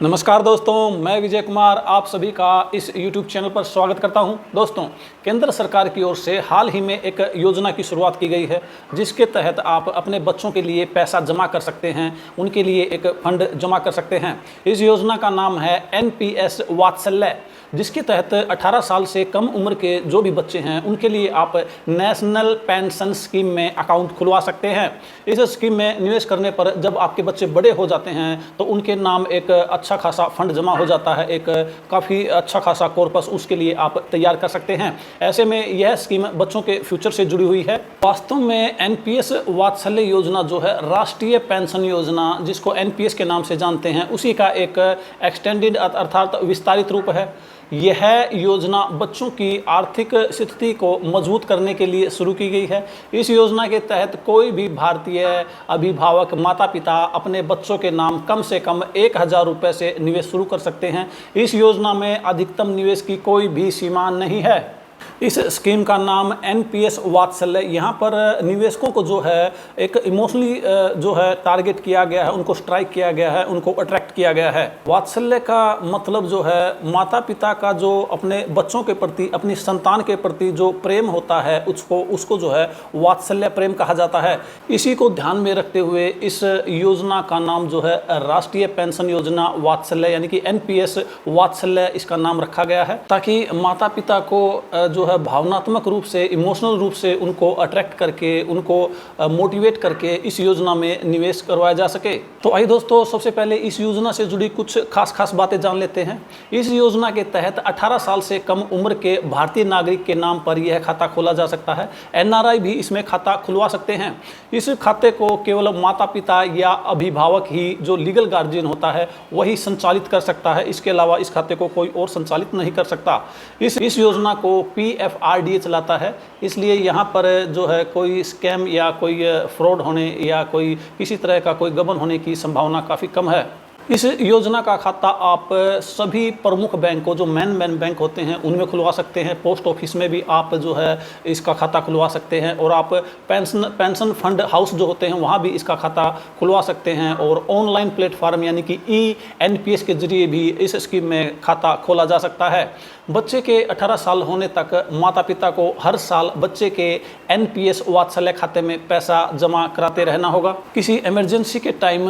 नमस्कार दोस्तों, मैं विजय कुमार आप सभी का इस YouTube चैनल पर स्वागत करता हूं। दोस्तों, केंद्र सरकार की ओर से हाल ही में एक योजना की शुरुआत की गई है, जिसके तहत आप अपने बच्चों के लिए पैसा जमा कर सकते हैं, उनके लिए एक फंड जमा कर सकते हैं। इस योजना का नाम है NPS वात्सल्य, जिसके तहत 18 साल से कम उम्र के जो भी बच्चे हैं उनके लिए आप नेशनल पेंशन स्कीम में अकाउंट खुलवा सकते हैं। इस स्कीम में निवेश करने पर जब आपके बच्चे बड़े हो जाते हैं तो उनके नाम एक अच्छा खासा फंड जमा हो जाता है, एक काफ़ी अच्छा खासा कॉर्पस उसके लिए आप तैयार कर सकते हैं। ऐसे में यह स्कीम बच्चों के फ्यूचर से जुड़ी हुई है। वास्तव में NPS वात्सल्य योजना जो है राष्ट्रीय पेंशन योजना, जिसको NPS के नाम से जानते हैं, उसी का एक एक्सटेंडेड अर्थात विस्तारित रूप है। यह योजना बच्चों की आर्थिक स्थिति को मजबूत करने के लिए शुरू की गई है। इस योजना के तहत कोई भी भारतीय अभिभावक माता पिता अपने बच्चों के नाम कम से कम 1000 रुपये से निवेश शुरू कर सकते हैं। इस योजना में अधिकतम निवेश की कोई भी सीमा नहीं है। इस स्कीम का नाम NPS वात्सल्य। यहाँ पर निवेशकों को जो है एक इमोशनली जो है टारगेट किया गया है, उनको स्ट्राइक किया गया है, उनको अट्रैक्ट किया गया है। वात्सल्य का मतलब जो है माता पिता का जो अपने बच्चों के प्रति, अपनी संतान के प्रति जो प्रेम होता है उसको जो है वात्सल्य प्रेम कहा जाता है। इसी को ध्यान में रखते हुए इस योजना का नाम जो है राष्ट्रीय पेंशन योजना वात्सल्य यानी कि NPS वात्सल्य इसका नाम रखा गया है, ताकि माता पिता को जो है भावनात्मक रूप से, इमोशनल रूप से उनको अट्रैक्ट करके, उनको मोटिवेट करके इस योजना में निवेश करवाया जा सके। तो आइए दोस्तों, सबसे पहले इस योजना से जुड़ी कुछ खास बातें जान लेते हैं। इस योजना के तहत 18 साल से कम उम्र के भारतीय नागरिक के नाम पर यह खाता खोला जा सकता है। NRI भी इसमें खाता खुलवा सकते हैं। इस खाते को केवल माता पिता या अभिभावक ही, जो लीगल गार्जियन होता है, वही संचालित कर सकता है। इसके अलावा इस खाते को कोई और संचालित नहीं कर सकता। इस योजना को PFRDA चलाता है, इसलिए यहाँ पर जो है कोई स्कैम या कोई फ्रॉड होने या कोई किसी तरह का कोई गबन होने की संभावना काफ़ी कम है। इस योजना का खाता आप सभी प्रमुख बैंकों, जो मेन बैंक होते हैं, उनमें खुलवा सकते हैं। पोस्ट ऑफिस में भी आप जो है इसका खाता खुलवा सकते हैं, और आप पेंशन फंड हाउस जो होते हैं वहाँ भी इसका खाता खुलवा सकते हैं। और ऑनलाइन प्लेटफार्म यानी कि eNPS के जरिए भी इस स्कीम में खाता खोला जा सकता है। बच्चे के 18 साल होने तक माता पिता को हर साल बच्चे के NPS वात्सल्य खाते में पैसा जमा कराते रहना होगा। किसी इमरजेंसी के टाइम,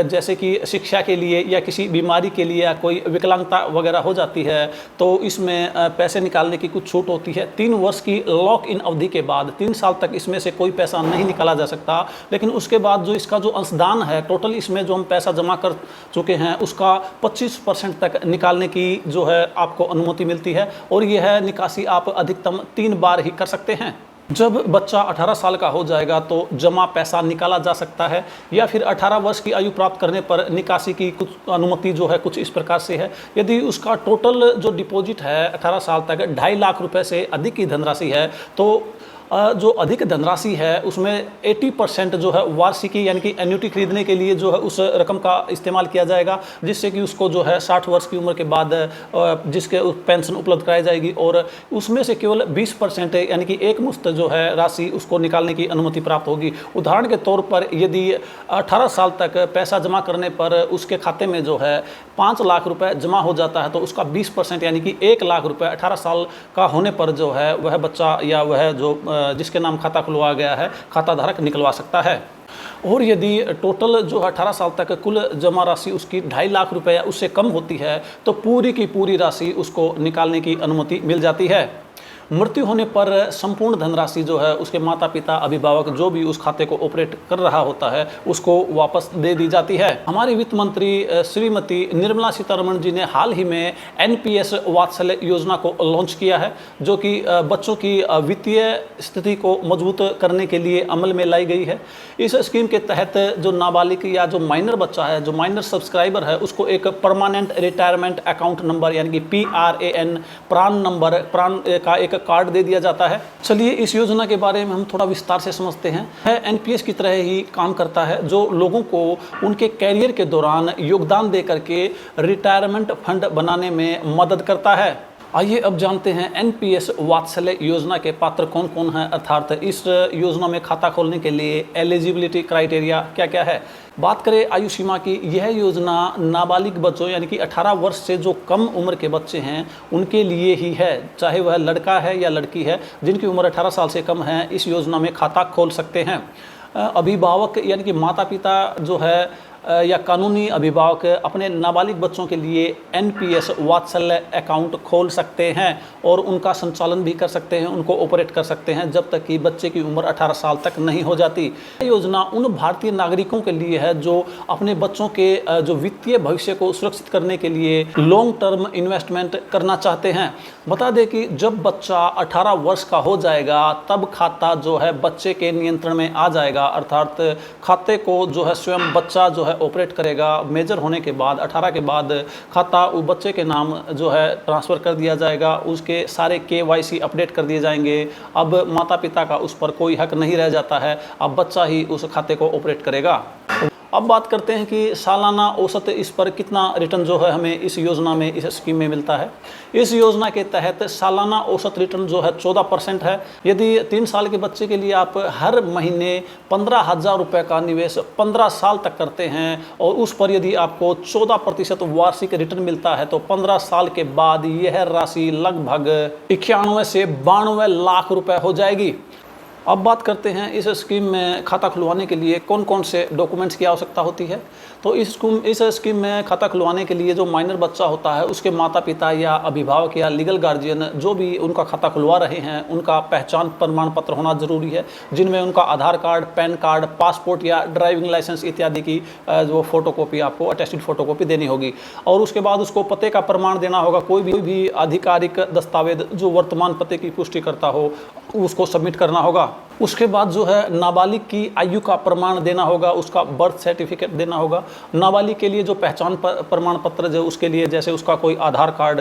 जैसे कि शिक्षा के लिए या किसी बीमारी के लिए या कोई विकलांगता वगैरह हो जाती है, तो इसमें पैसे निकालने की कुछ छूट होती है। 3 वर्ष की लॉक इन अवधि के बाद 3 साल तक इसमें से कोई पैसा नहीं निकाला जा सकता। लेकिन उसके बाद जो इसका जो अंशदान है, टोटल इसमें जो हम पैसा जमा कर चुके हैं उसका 25% तक निकालने की जो है आपको अनुमति मिलती है, और यह निकासी आप अधिकतम 3 बार ही कर सकते हैं। जब बच्चा 18 साल का हो जाएगा तो जमा पैसा निकाला जा सकता है, या फिर 18 वर्ष की आयु प्राप्त करने पर निकासी की कुछ अनुमति जो है कुछ इस प्रकार से है। यदि उसका टोटल जो डिपॉजिट है 18 साल तक 2.5 लाख रुपए से अधिक की धनराशि है, तो जो अधिक धनराशि है उसमें 80% जो है वार्षिकी यानी कि एन्युटी खरीदने के लिए जो है उस रकम का इस्तेमाल किया जाएगा, जिससे कि उसको जो है 60 वर्ष की उम्र के बाद जिसके पेंशन उपलब्ध कराई जाएगी, और उसमें से केवल 20% यानी कि एक मुश्त जो है राशि उसको निकालने की अनुमति प्राप्त होगी। उदाहरण के तौर पर यदि 18 साल तक पैसा जमा करने पर उसके खाते में जो है 5 लाख रुपए जमा हो जाता है, तो उसका 20% यानी कि 1 लाख रुपए 18 साल का होने पर जो है वह बच्चा या वह जो जिसके नाम खाता खुलवा गया है खाता धारक निकलवा सकता है। और यदि टोटल जो 18 साल तक कुल जमा राशि उसकी 2.5 लाख रुपए या उससे कम होती है, तो पूरी की पूरी राशि उसको निकालने की अनुमति मिल जाती है। मृत्यु होने पर संपूर्ण धनराशि जो है उसके माता पिता, अभिभावक जो भी उस खाते को ऑपरेट कर रहा होता है उसको वापस दे दी जाती है। हमारी वित्त मंत्री श्रीमती निर्मला सीतारमण जी ने हाल ही में NPS वात्सल्य योजना को लॉन्च किया है, जो कि बच्चों की वित्तीय स्थिति को मजबूत करने के लिए अमल में लाई गई है। इस स्कीम के तहत जो नाबालिग या जो माइनर बच्चा है, जो माइनर सब्सक्राइबर है, उसको एक परमानेंट रिटायरमेंट अकाउंट नंबर यानी कि PRAN प्राण नंबर, प्राण का एक कार्ड दे दिया जाता है। चलिए इस योजना के बारे में हम थोड़ा विस्तार से समझते हैं। NPS की तरह ही काम करता है, जो लोगों को उनके कैरियर के दौरान योगदान दे करके रिटायरमेंट फंड बनाने में मदद करता है। आइए अब जानते हैं एनपीएस वात्सल्य योजना के पात्र कौन कौन हैं, अर्थात इस योजना में खाता खोलने के लिए एलिजिबिलिटी क्राइटेरिया क्या क्या है। बात करें आयु सीमा की, यह योजना नाबालिग बच्चों यानी कि 18 वर्ष से जो कम उम्र के बच्चे हैं उनके लिए ही है, चाहे वह लड़का है या लड़की है, जिनकी उम्र 18 साल से कम है इस योजना में खाता खोल सकते हैं। अभिभावक यानी कि माता पिता जो है या कानूनी अभिभावक अपने नाबालिग बच्चों के लिए एनपीएस वात्सल्य अकाउंट खोल सकते हैं और उनका संचालन भी कर सकते हैं, उनको ऑपरेट कर सकते हैं जब तक कि बच्चे की उम्र 18 साल तक नहीं हो जाती। यह योजना उन भारतीय नागरिकों के लिए है जो अपने बच्चों के जो वित्तीय भविष्य को सुरक्षित करने के लिए लॉन्ग टर्म इन्वेस्टमेंट करना चाहते हैं। बता दें कि जब बच्चा 18 वर्ष का हो जाएगा तब खाता जो है बच्चे के नियंत्रण में आ जाएगा, अर्थात खाते को जो है स्वयं बच्चा जो है ऑपरेट करेगा। मेजर होने के बाद 18 के बाद खाता उस बच्चे के नाम जो है ट्रांसफ़र कर दिया जाएगा, उसके सारे केवाईसी अपडेट कर दिए जाएंगे। अब माता पिता का उस पर कोई हक नहीं रह जाता है, अब बच्चा ही उस खाते को ऑपरेट करेगा। अब बात करते हैं कि सालाना औसत इस पर कितना रिटर्न जो है हमें इस योजना में, इस स्कीम में मिलता है। इस योजना के तहत सालाना औसत रिटर्न जो है 14% है। यदि 3 साल के बच्चे के लिए आप हर महीने 15,000 रुपये का निवेश 15 साल तक करते हैं और उस पर यदि आपको 14% वार्षिक रिटर्न मिलता है तो 15 साल के बाद यह राशि लगभग 91 से 92 लाख रुपए हो जाएगी। अब बात करते हैं इस स्कीम में खाता खुलवाने के लिए कौन कौन से डॉक्यूमेंट्स की आवश्यकता होती है। तो इस स्कीम में खाता खुलवाने के लिए जो माइनर बच्चा होता है उसके माता पिता या अभिभावक या लीगल गार्जियन जो भी उनका खाता खुलवा रहे हैं उनका पहचान प्रमाण पत्र होना ज़रूरी है, जिनमें उनका आधार कार्ड, पैन कार्ड, पासपोर्ट या ड्राइविंग लाइसेंस इत्यादि की जो फोटोकॉपी आपको अटेस्टेड फोटोकॉपी देनी होगी। और उसके बाद उसको पते का प्रमाण देना होगा, कोई भी आधिकारिक दस्तावेज जो वर्तमान पते की पुष्टि करता हो उसको सबमिट करना होगा। उसके बाद जो है नाबालिग की आयु का प्रमाण देना होगा, उसका बर्थ सर्टिफिकेट देना होगा। नाबालिग के लिए जो पहचान प्रमाण पत्र जो उसके लिए जैसे उसका कोई आधार कार्ड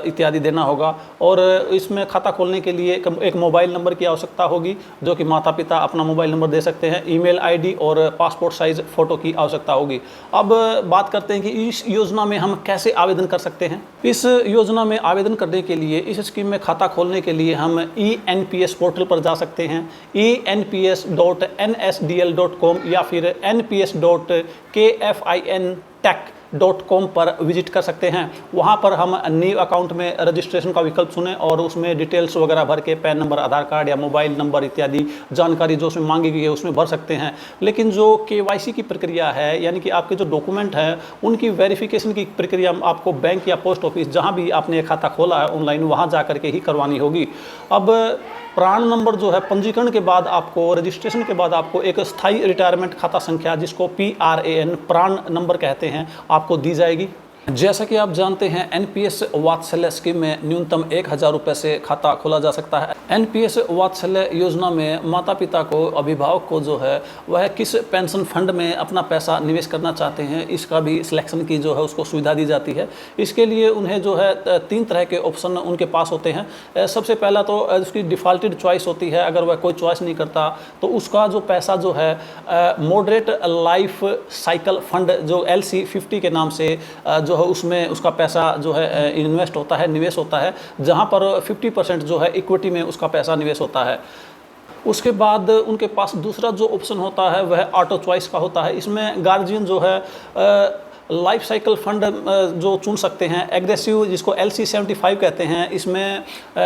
इत्यादि देना होगा। और इसमें खाता खोलने के लिए एक मोबाइल नंबर की आवश्यकता होगी जो कि माता पिता अपना मोबाइल नंबर दे सकते हैं, ईमेल आईडी और पासपोर्ट साइज फ़ोटो की आवश्यकता होगी। अब बात करते हैं कि इस योजना में हम कैसे आवेदन कर सकते हैं। इस योजना में आवेदन करने के लिए, इस स्कीम में खाता खोलने के लिए हम ENPS पोर्टल पर जा सकते हैं, enps.nsdl.com या फिर nps.kfintech.com पर विजिट कर सकते हैं। वहां पर हम न्यू अकाउंट में रजिस्ट्रेशन का विकल्प चुनें और उसमें डिटेल्स वगैरह भर के पैन नंबर, आधार कार्ड या मोबाइल नंबर इत्यादि जानकारी जो उसमें मांगी गई है उसमें भर सकते हैं। लेकिन जो KYC की प्रक्रिया है यानी कि आपके जो डॉक्यूमेंट हैं उनकी वेरिफिकेशन की प्रक्रिया आपको बैंक या पोस्ट ऑफिस जहाँ भी आपने खाता खोला है ऑनलाइन वहाँ जा करके ही करवानी होगी। अब प्राण नंबर जो है पंजीकरण के बाद आपको, रजिस्ट्रेशन के बाद आपको एक स्थायी रिटायरमेंट खाता संख्या जिसको PRAN प्राण नंबर कहते हैं आपको दी जाएगी। जैसा कि आप जानते हैं एनपीएस वात्सल्य स्कीम में न्यूनतम 1,000 रुपये से खाता खोला जा सकता है। एनपीएस वात्सल्य योजना में माता पिता को, अभिभावक को जो है वह किस पेंशन फंड में अपना पैसा निवेश करना चाहते हैं इसका भी सिलेक्शन की जो है उसको सुविधा दी जाती है। इसके लिए उन्हें जो है 3 तरह के ऑप्शन उनके पास होते हैं। सबसे पहला तो उसकी डिफ़ॉल्टेड चॉइस होती है, अगर वह कोई चॉइस नहीं करता तो उसका जो पैसा जो है मॉडरेट लाइफ साइकिल फंड जो LC50 के नाम से जो है उसमें उसका पैसा जो है इन्वेस्ट होता है, निवेश होता है, जहां पर 50% जो है इक्विटी में उसका पैसा निवेश होता है। उसके बाद उनके पास दूसरा जो ऑप्शन होता है वह ऑटो चॉइस का होता है। इसमें गार्जियन जो है लाइफ साइकिल फंड जो चुन सकते हैं। एग्रेसिव जिसको LC75 कहते हैं, इसमें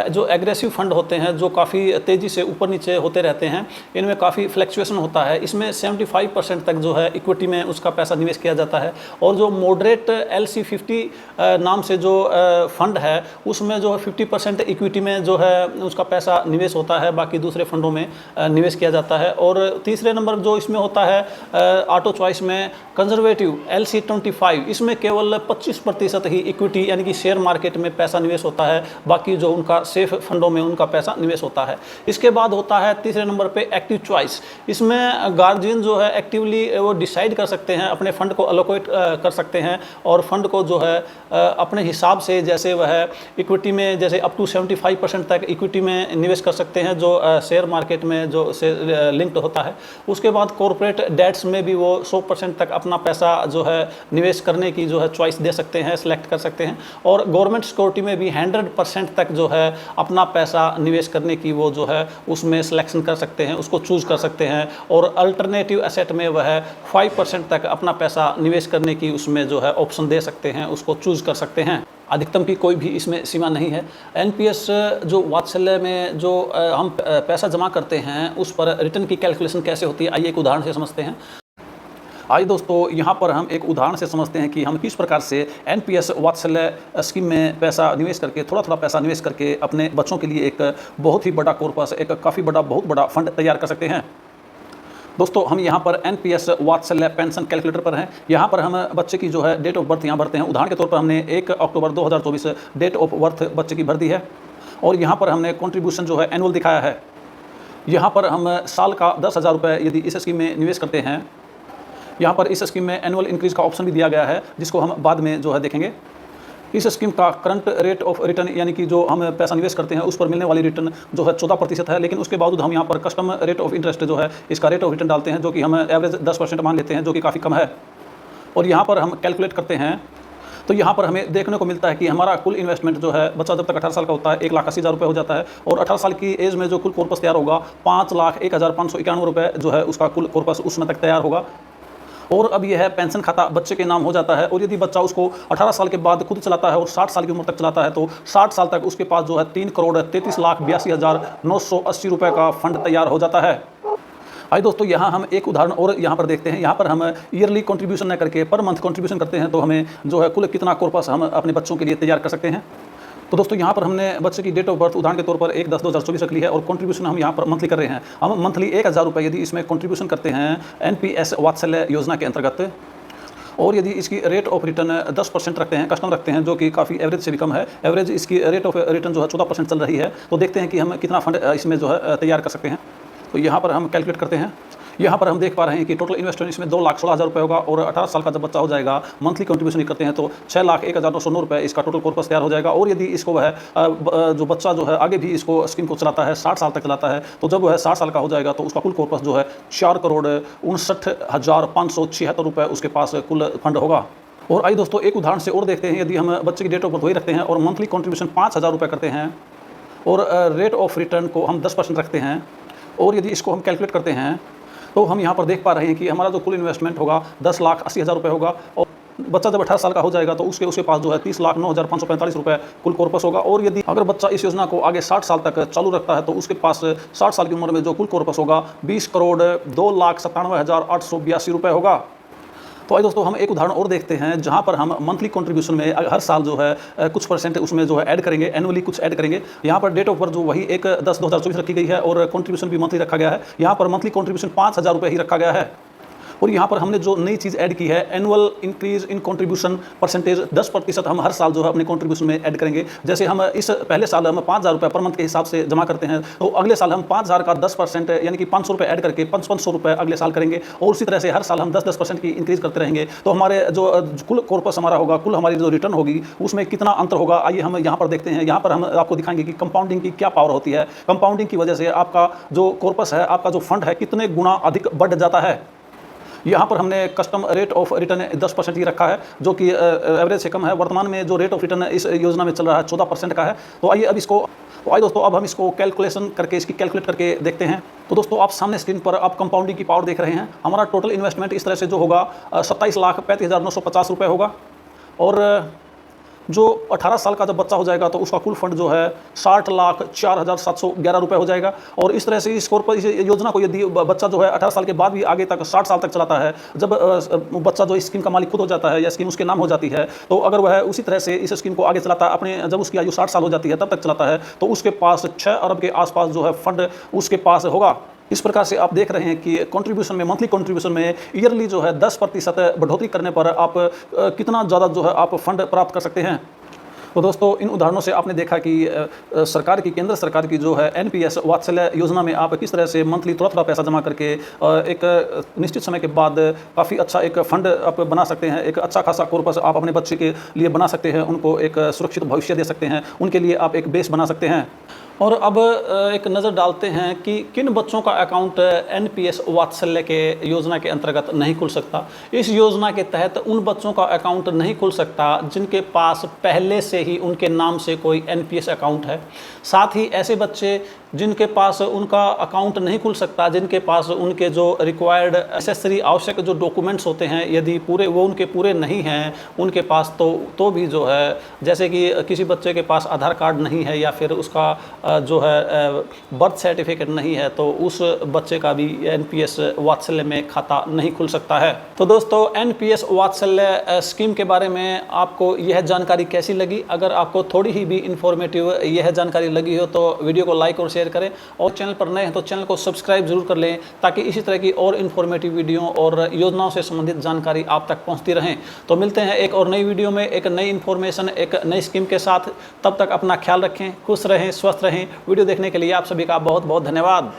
जो एग्रेसिव फंड होते हैं जो काफ़ी तेज़ी से ऊपर नीचे होते रहते हैं, इनमें काफ़ी फ्लक्चुएशन होता है। इसमें 75% तक जो है इक्विटी में उसका पैसा निवेश किया जाता है। और जो मॉडरेट LC50 नाम से जो फंड है उसमें जो है 50% इक्विटी में जो है उसका पैसा निवेश होता है, बाकी दूसरे फंडों में निवेश किया जाता है। और तीसरे नंबर जो इसमें होता है ऑटो चॉइस में कंजर्वेटिव LC25, इसमें केवल 25% ही इक्विटी यानी कि शेयर मार्केट में पैसा निवेश होता है, बाकी जो उनका सेफ फंडों में उनका पैसा निवेश होता है। इसके बाद होता है तीसरे नंबर पे एक्टिव चॉइस। इसमें गार्जियन जो है एक्टिवली वो डिसाइड कर सकते हैं, अपने फंड को अलोकेट कर सकते हैं और फंड को जो है अपने हिसाब से, जैसे वह इक्विटी में जैसे अप टू 75% तक इक्विटी में निवेश कर सकते हैं जो शेयर मार्केट में जो से लिंक्ड होता है। उसके बाद कॉरपोरेट डेट्स में भी वो 100% तक अपना पैसा जो है निवेश करने की जो है चॉइस दे सकते हैं, सेलेक्ट कर सकते हैं। और गवर्नमेंट सिक्योरिटी में भी 100% तक जो है अपना पैसा निवेश करने की वो जो है उसमें सिलेक्शन कर सकते हैं, उसको चूज़ कर सकते हैं। और अल्टरनेटिव एसेट में वह 5% तक अपना पैसा निवेश करने की उसमें जो है ऑप्शन दे सकते हैं, उसको चूज़ कर सकते हैं। अधिकतम की कोई भी इसमें सीमा नहीं है। एनपीएस जो वात्सल्य में जो हम पैसा जमा करते हैं उस पर रिटर्न की कैलकुलेशन कैसे होती है, आइए एक उदाहरण से समझते हैं। आइए दोस्तों, यहाँ पर हम एक उदाहरण से समझते हैं कि हम किस प्रकार से एनपीएस वात्सल्य स्कीम में पैसा निवेश करके, थोड़ा थोड़ा पैसा निवेश करके अपने बच्चों के लिए एक बहुत ही बड़ा कॉर्पस, एक काफ़ी बड़ा, बहुत बड़ा फंड तैयार कर सकते हैं। दोस्तों, हम यहाँ पर एनपीएस वात्सल्य पेंशन कैलकुलेटर पर हैं। यहाँ पर हम बच्चे की जो है डेट ऑफ बर्थ यहाँ भरते हैं। उदाहरण के तौर पर हमने 1 अक्टूबर 2024 डेट ऑफ बर्थ बच्चे की भर दी है। और यहाँ पर हमने कंट्रीब्यूशन जो है एनुअल दिखाया है। यहाँ पर हम साल का 10,000 रुपये यदि इस स्कीम में निवेश करते हैं, यहाँ पर इस स्कीम में एनुअल इंक्रीज़ का ऑप्शन भी दिया गया है, जिसको हम बाद में जो है देखेंगे। इस स्कीम का करंट रेट ऑफ रिटर्न यानी कि जो हम पैसा निवेश करते हैं उस पर मिलने वाली रिटर्न जो है 14% है। लेकिन उसके बावजूद हम यहाँ पर कस्टम रेट ऑफ इंटरेस्ट जो है इसका रेट ऑफ रिटर्न डालते हैं, जो कि हम एवरेज 10% मान लेते हैं, जो कि काफ़ी कम है। और यहाँ पर हम कैलकुलेट करते हैं तो यहाँ पर हमें देखने को मिलता है कि हमारा कुल इन्वेस्टमेंट जो है, बच्चा जब तक 18 साल का होता है 1,80,000 रुपये हो जाता है। और 18 साल की एज में जो कुल कॉर्पस तैयार होगा 5,01,591 रुपये जो है उसका कुल कॉर्पस उसमें तक तैयार होगा। और अब यह पेंशन खाता बच्चे के नाम हो जाता है। और यदि बच्चा उसको 18 साल के बाद खुद चलाता है और 60 साल की उम्र तक चलाता है तो 60 साल तक उसके पास जो है 3,33,82,980 रुपये का फंड तैयार हो जाता है। आइए दोस्तों, यहाँ हम एक उदाहरण और यहाँ पर देखते हैं। यहाँ पर हम ईयरली कंट्रीब्यूशन न करके पर मंथ कंट्रीब्यूशन करते हैं तो हमें जो है कुल कितना कॉर्पस हम अपने बच्चों के लिए तैयार कर सकते हैं। तो दोस्तों, यहाँ पर हमने बच्चे की डेट ऑफ बर्थ उदाहरण के तौर पर 1/10/2024 रख ली है। और कंट्रीब्यूशन हम यहाँ पर मंथली कर रहे हैं। हम मंथली 1,000 रुपये यदि इसमें कंट्रीब्यूशन करते हैं एनपीएस वात्सल्य योजना के अंतर्गत, और यदि इसकी रेट ऑफ रिटर्न 10% रखते हैं, कस्टम रखते हैं, जो कि काफ़ी एवरेज से भी कम है, एवरेज इसकी रेट ऑफ रिटर्न जो है 14% चल रही है, तो देखते हैं कि हम कितना फंड इसमें जो है तैयार कर सकते हैं। तो यहाँ पर हम कैलकुलेट करते हैं। यहाँ पर हम देख पा रहे हैं कि टोटल इन्वेस्टमेंट इसमें 2,16,000 रुपये होगा। और 18 साल का जब बच्चा हो जाएगा, मंथली कंट्रीब्यूशन करते हैं तो 6,01,909 रुपये इसका टोटल कॉर्पस तैयार हो जाएगा। और यदि इसको वह जो बच्चा जो है आगे भी इसको स्कीम को चलाता है, 60 साल तक चलाता है, तो जब वह 60 साल का हो जाएगा तो उसका कुल कॉर्पस जो है 4,59,576 रुपये उसके पास कुल फंड होगा। और आइए दोस्तों, एक उदाहरण से और देखते हैं। यदि हम बच्चे की डेट ऑफ बर्थ वही रखते हैं और मंथली कंट्रीब्यूशन 5,000 रुपये करते हैं और रेट ऑफ रिटर्न को हम 10% रखते हैं, और यदि इसको हम कैलकुलेट करते हैं तो हम यहाँ पर देख पा रहे हैं कि हमारा जो कुल इन्वेस्टमेंट होगा 10,80,000 रुपये होगा। और बच्चा जब 18 साल का हो जाएगा तो उसके पास जो है 30,09,545 रुपये कुल कॉर्पस होगा। और यदि अगर बच्चा इस योजना को आगे 60 साल तक चालू रखता है तो उसके पास 60 साल की उम्र में जो कुल कॉर्पस होगा 20,02,97,882 रुपये होगा। तो आइए दोस्तों, हम एक उदाहरण और देखते हैं जहां पर हम मंथली कंट्रीब्यूशन में हर साल जो है कुछ परसेंट उसमें जो है ऐड करेंगे, एनुअली कुछ ऐड करेंगे। यहाँ पर डेट ऑफ बर्थ जो वही 1/10/2024 रखी गई है और कंट्रीब्यूशन भी मंथली रखा गया है। यहाँ पर मंथली कंट्रीब्यूशन 5,000 रुपये ही रखा गया है। और यहाँ पर हमने जो नई चीज़ ऐड की है, annual increase in contribution percentage 10% हम हर साल जो है अपने कंट्रीब्यूशन में ऐड करेंगे। जैसे हम इस पहले साल हम 5,000 रुपये पर मंथ के हिसाब से जमा करते हैं, तो अगले साल हम 5,000 का 10% यानी कि 500 रुपये ऐड करके 500 रुपये अगले साल करेंगे। और उसी तरह से हर साल हम 10% की इंक्रीज करते रहेंगे। तो हमारे जो कुल कॉर्पस हमारा होगा, कुल हमारी जो रिटर्न होगी उसमें कितना अंतर होगा, आइए हम यहाँ पर देखते हैं। यहाँ पर हम आपको दिखाएंगे कि कंपाउंडिंग की क्या पावर होती है। कंपाउंडिंग की वजह से आपका जो कॉर्पस है, आपका जो फंड है, कितने गुना अधिक बढ़ जाता है। यहाँ पर हमने कस्टम रेट ऑफ रिटर्न 10% ही रखा है, जो कि एवरेज से कम है। वर्तमान में जो रेट ऑफ रिटर्न इस योजना में चल रहा है 14% का है। तो आइए दोस्तों, अब हम इसको कैलकुलेशन करके, इसकी कैलकुलेट करके देखते हैं। तो दोस्तों, आप सामने स्क्रीन पर आप कंपाउंडिंग की पावर देख रहे हैं। हमारा टोटल इन्वेस्टमेंट इस तरह से जो होगा 27,35,950 रुपये होगा। और जो 18 साल का जब बच्चा हो जाएगा तो उसका कुल फंड जो है 60,04,711 रुपये हो जाएगा। और इस तरह से इस योजना को यदि बच्चा जो है 18 साल के बाद भी आगे तक 60 साल तक चलाता है, जब बच्चा जो इस स्कीम का मालिक खुद हो जाता है या स्कीम उसके नाम हो जाती है, तो अगर वह उसी तरह से इस स्कीम को आगे चलाता है, अपने जब उसकी आयु 60 साल हो जाती है तब तक चलाता है, तो उसके पास 6 अरब के आसपास जो है फंड उसके पास होगा। इस प्रकार से आप देख रहे हैं कि कंट्रीब्यूशन में, मंथली कंट्रीब्यूशन में ईयरली जो है 10% बढ़ोतरी करने पर आप कितना ज़्यादा जो है आप फंड प्राप्त कर सकते हैं। तो दोस्तों, इन उदाहरणों से आपने देखा कि केंद्र सरकार की जो है एनपीएस वात्सल्य योजना में आप किस तरह से मंथली थोड़ा पैसा जमा करके एक निश्चित समय के बाद काफ़ी अच्छा एक फंड आप बना सकते हैं। एक अच्छा खासा कॉर्पस आप अपने बच्चे के लिए बना सकते हैं, उनको एक सुरक्षित भविष्य दे सकते हैं, उनके लिए आप एक बेस बना सकते हैं। और अब एक नज़र डालते हैं कि किन बच्चों का अकाउंट एनपीएस वात्सल्य के योजना के अंतर्गत नहीं खुल सकता। इस योजना के तहत उन बच्चों का अकाउंट नहीं खुल सकता जिनके पास पहले से ही उनके नाम से कोई एनपीएस अकाउंट है। साथ ही ऐसे बच्चे जिनके पास उनका अकाउंट नहीं खुल सकता, जिनके पास उनके जो रिक्वायर्ड एसेसरी आवश्यक जो डॉक्यूमेंट्स होते हैं यदि पूरे वो उनके पूरे नहीं हैं उनके पास, तो भी जो है, जैसे कि किसी बच्चे के पास आधार कार्ड नहीं है या फिर उसका जो है बर्थ सर्टिफिकेट नहीं है, तो उस बच्चे का भी एनपीएस वात्सल्य में खाता नहीं खुल सकता है। तो दोस्तों, एनपीएस वात्सल्य स्कीम के बारे में आपको यह जानकारी कैसी लगी? अगर आपको थोड़ी ही भी इंफॉर्मेटिव यह जानकारी लगी हो तो वीडियो को लाइक और शेयर करें, और चैनल पर नए हैं तो चैनल को सब्सक्राइब जरूर कर लें ताकि इसी तरह की और इन्फॉर्मेटिव वीडियो और योजनाओं से संबंधित जानकारी आप तक पहुंचती रहें। तो मिलते हैं एक और नई वीडियो में एक नई इन्फॉर्मेशन, एक नई स्कीम के साथ। तब तक अपना ख्याल रखें, खुश रहें, स्वस्थ रहें। वीडियो देखने के लिए आप सभी का बहुत बहुत धन्यवाद।